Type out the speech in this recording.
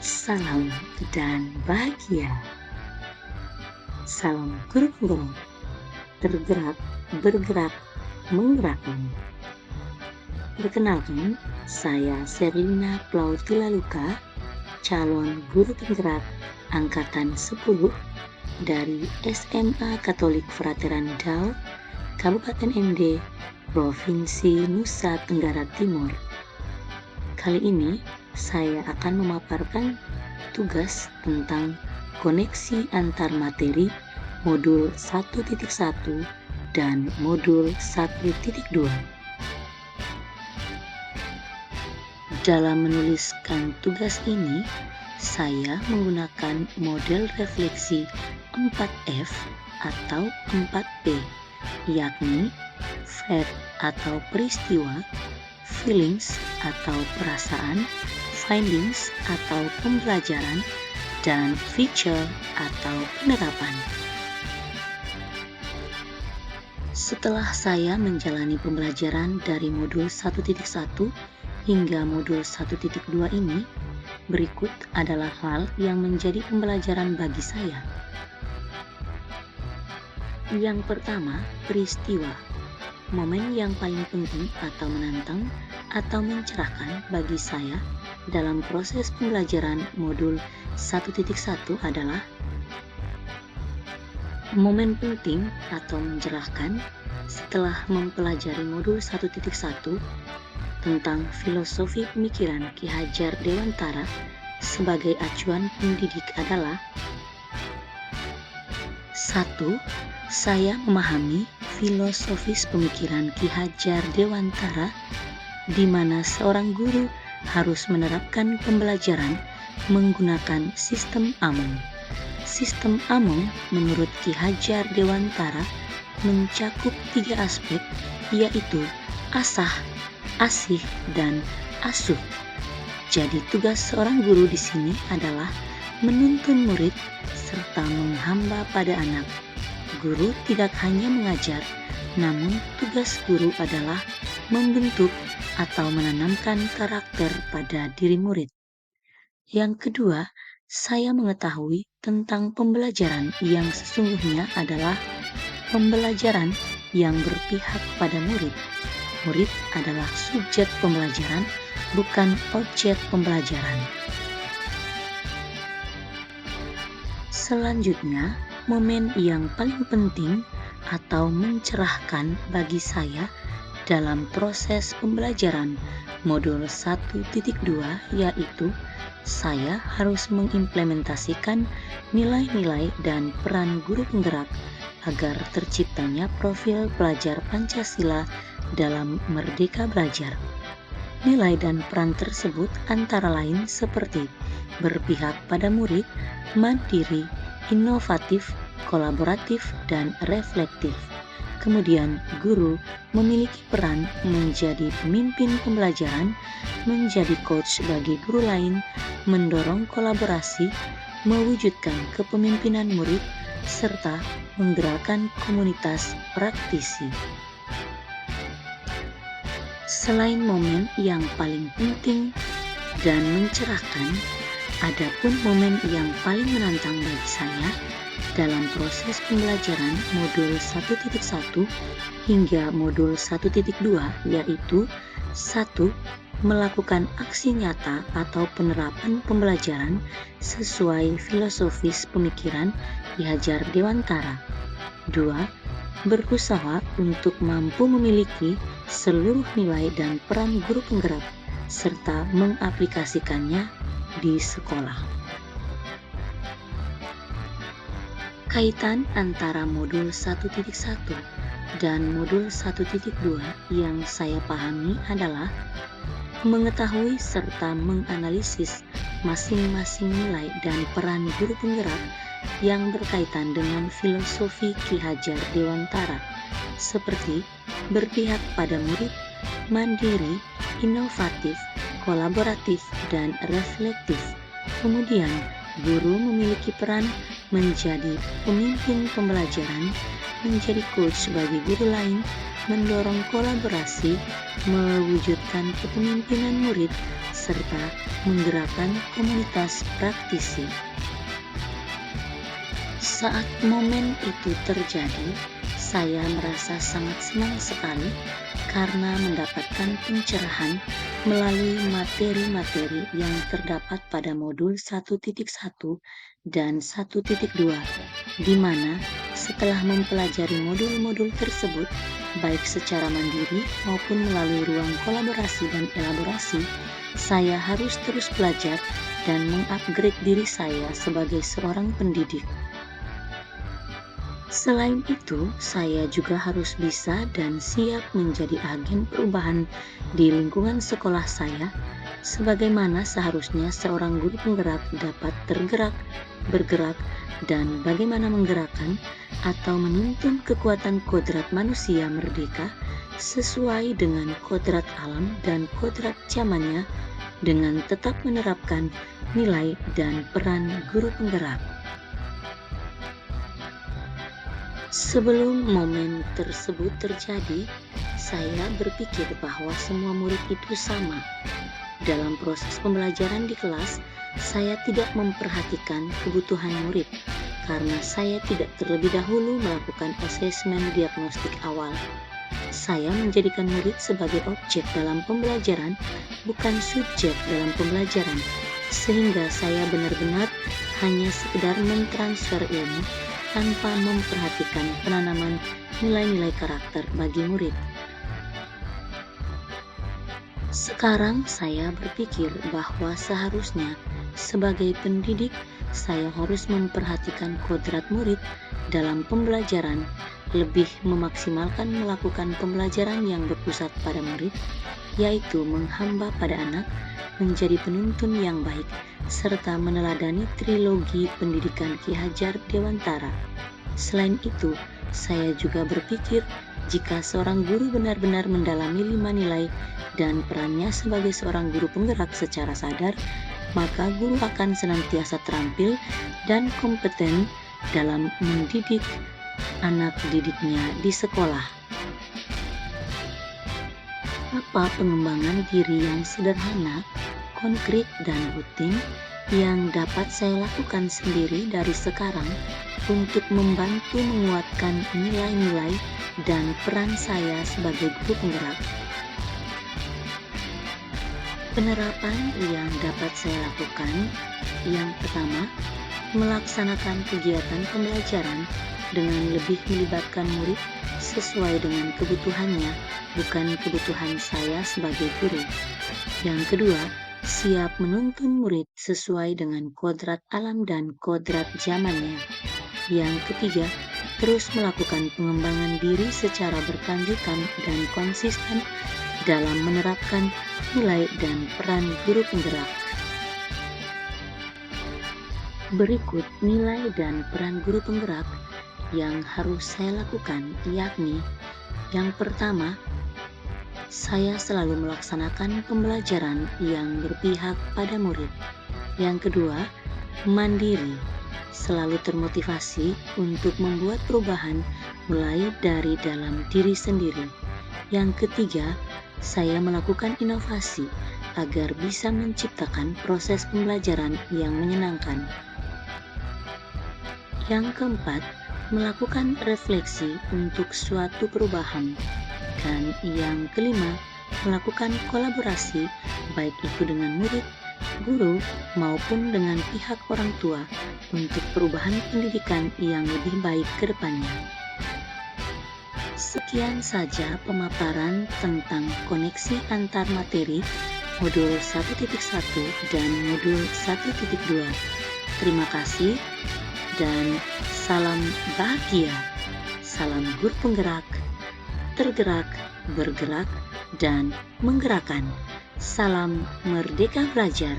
Salam dan bahagia. Salam guru penggerak, tergerak, bergerak, menggerakkan. Perkenalkan, saya Serlina Plautilaluka, calon guru penggerak angkatan 10 dari SMA Katolik Frateran Dau, Kabupaten ND, Provinsi Nusa Tenggara Timur. Kali ini saya akan memaparkan tugas tentang koneksi antar materi modul 1.1 dan modul 1.2. Dalam menuliskan tugas ini, saya menggunakan model refleksi 4F atau 4P, yakni fact atau peristiwa, feelings atau perasaan, findings atau pembelajaran, dan feature atau penerapan. Setelah saya menjalani pembelajaran dari modul 1.1 hingga modul 1.2 ini, berikut adalah hal yang menjadi pembelajaran bagi saya. Yang pertama, peristiwa. Momen yang paling penting atau menantang atau mencerahkan bagi saya dalam proses pembelajaran modul 1.1 adalah momen penting atau mencerahkan setelah mempelajari modul 1.1 tentang filosofi pemikiran Ki Hajar Dewantara sebagai acuan pendidik adalah 1. Saya memahami filosofis pemikiran Ki Hajar Dewantara di mana seorang guru harus menerapkan pembelajaran menggunakan sistem Among. Sistem Among menurut Ki Hajar Dewantara mencakup 3 aspek, yaitu asah, asih, dan asuh. Jadi tugas seorang guru di sini adalah menuntun murid serta menghamba pada anak. Guru tidak hanya mengajar, namun tugas guru adalah membentuk atau menanamkan karakter pada diri murid. Yang kedua, saya mengetahui tentang pembelajaran yang sesungguhnya adalah pembelajaran yang berpihak pada murid. Murid adalah subjek pembelajaran, bukan objek pembelajaran. Selanjutnya, momen yang paling penting atau mencerahkan bagi saya dalam proses pembelajaran modul 1.2 yaitu saya harus mengimplementasikan nilai-nilai dan peran guru penggerak agar terciptanya profil pelajar Pancasila dalam Merdeka Belajar. Nilai dan peran tersebut antara lain seperti berpihak pada murid, mandiri, inovatif, kolaboratif, dan reflektif. Kemudian guru memiliki peran menjadi pemimpin pembelajaran, menjadi coach bagi guru lain, mendorong kolaborasi, mewujudkan kepemimpinan murid, serta menggerakkan komunitas praktisi. Selain momen yang paling penting dan mencerahkan, ada pun momen yang paling menantang bagi saya dalam proses pembelajaran modul 1.1 hingga modul 1.2 yaitu 1. Melakukan aksi nyata atau penerapan pembelajaran sesuai filosofis pemikiran Ki Hajar Dewantara. 2. Berusaha untuk mampu memiliki seluruh nilai dan peran guru penggerak serta mengaplikasikannya di sekolah. Kaitan antara modul 1.1 dan modul 1.2 yang saya pahami adalah mengetahui serta menganalisis masing-masing nilai dan peran guru penggerak yang berkaitan dengan filosofi Ki Hajar Dewantara, seperti berpihak pada murid, mandiri, inovatif, kolaboratif, dan reflektif. Kemudian, guru memiliki peran menjadi pemimpin pembelajaran, menjadi coach bagi guru lain, mendorong kolaborasi, mewujudkan kepemimpinan murid, serta menggerakkan komunitas praktisi. Saat momen itu terjadi, saya merasa sangat senang sekali karena mendapatkan pencerahan melalui materi-materi yang terdapat pada modul 1.1 dan 1.2, di mana setelah mempelajari modul-modul tersebut, baik secara mandiri maupun melalui ruang kolaborasi dan elaborasi, saya harus terus belajar dan mengupgrade diri saya sebagai seorang pendidik. Selain itu, saya juga harus bisa dan siap menjadi agen perubahan di lingkungan sekolah saya, sebagaimana seharusnya seorang guru penggerak dapat tergerak, bergerak, dan bagaimana menggerakkan atau menuntun kekuatan kodrat manusia merdeka sesuai dengan kodrat alam dan kodrat zamannya dengan tetap menerapkan nilai dan peran guru penggerak. Sebelum momen tersebut terjadi, saya berpikir bahwa semua murid itu sama. Dalam proses pembelajaran di kelas, saya tidak memperhatikan kebutuhan murid karena saya tidak terlebih dahulu melakukan asesmen diagnostik awal. Saya menjadikan murid sebagai objek dalam pembelajaran, bukan subjek dalam pembelajaran, sehingga saya benar-benar hanya sekedar mentransfer ilmu tanpa memperhatikan penanaman nilai-nilai karakter bagi murid. Sekarang saya berpikir bahwa seharusnya sebagai pendidik saya harus memperhatikan kodrat murid dalam pembelajaran, lebih memaksimalkan melakukan pembelajaran yang berpusat pada murid, yaitu menghamba pada anak, menjadi penuntun yang baik, serta meneladani trilogi pendidikan Ki Hajar Dewantara. Selain itu, saya juga berpikir jika seorang guru benar-benar mendalami 5 nilai dan perannya sebagai seorang guru penggerak secara sadar, maka guru akan senantiasa terampil dan kompeten dalam mendidik anak didiknya di sekolah. Apa pengembangan diri yang sederhana, konkret, dan rutin yang dapat saya lakukan sendiri dari sekarang untuk membantu menguatkan nilai-nilai dan peran saya sebagai guru penggerak? Penerapan yang dapat saya lakukan, yang pertama, melaksanakan kegiatan pembelajaran dengan lebih melibatkan murid sesuai dengan kebutuhannya, bukan kebutuhan saya sebagai guru. Yang kedua, siap menuntun murid sesuai dengan kodrat alam dan kodrat zamannya. Yang ketiga, terus melakukan pengembangan diri secara berkelanjutan dan konsisten dalam menerapkan nilai dan peran guru penggerak. Berikut nilai dan peran guru penggerak yang harus saya lakukan, yakni yang pertama, saya selalu melaksanakan pembelajaran yang berpihak pada murid. Yang kedua, mandiri, selalu termotivasi untuk membuat perubahan mulai dari dalam diri sendiri. Yang ketiga, saya melakukan inovasi agar bisa menciptakan proses pembelajaran yang menyenangkan. Yang keempat, melakukan refleksi untuk suatu perubahan. Dan yang kelima, melakukan kolaborasi baik itu dengan murid, guru, maupun dengan pihak orang tua untuk perubahan pendidikan yang lebih baik ke depannya. Sekian saja pemaparan tentang koneksi antar materi modul 1.1 dan modul 1.2. Terima kasih dan salam bahagia. Salam guru penggerak, tergerak, bergerak, dan menggerakkan. Salam Merdeka Belajar.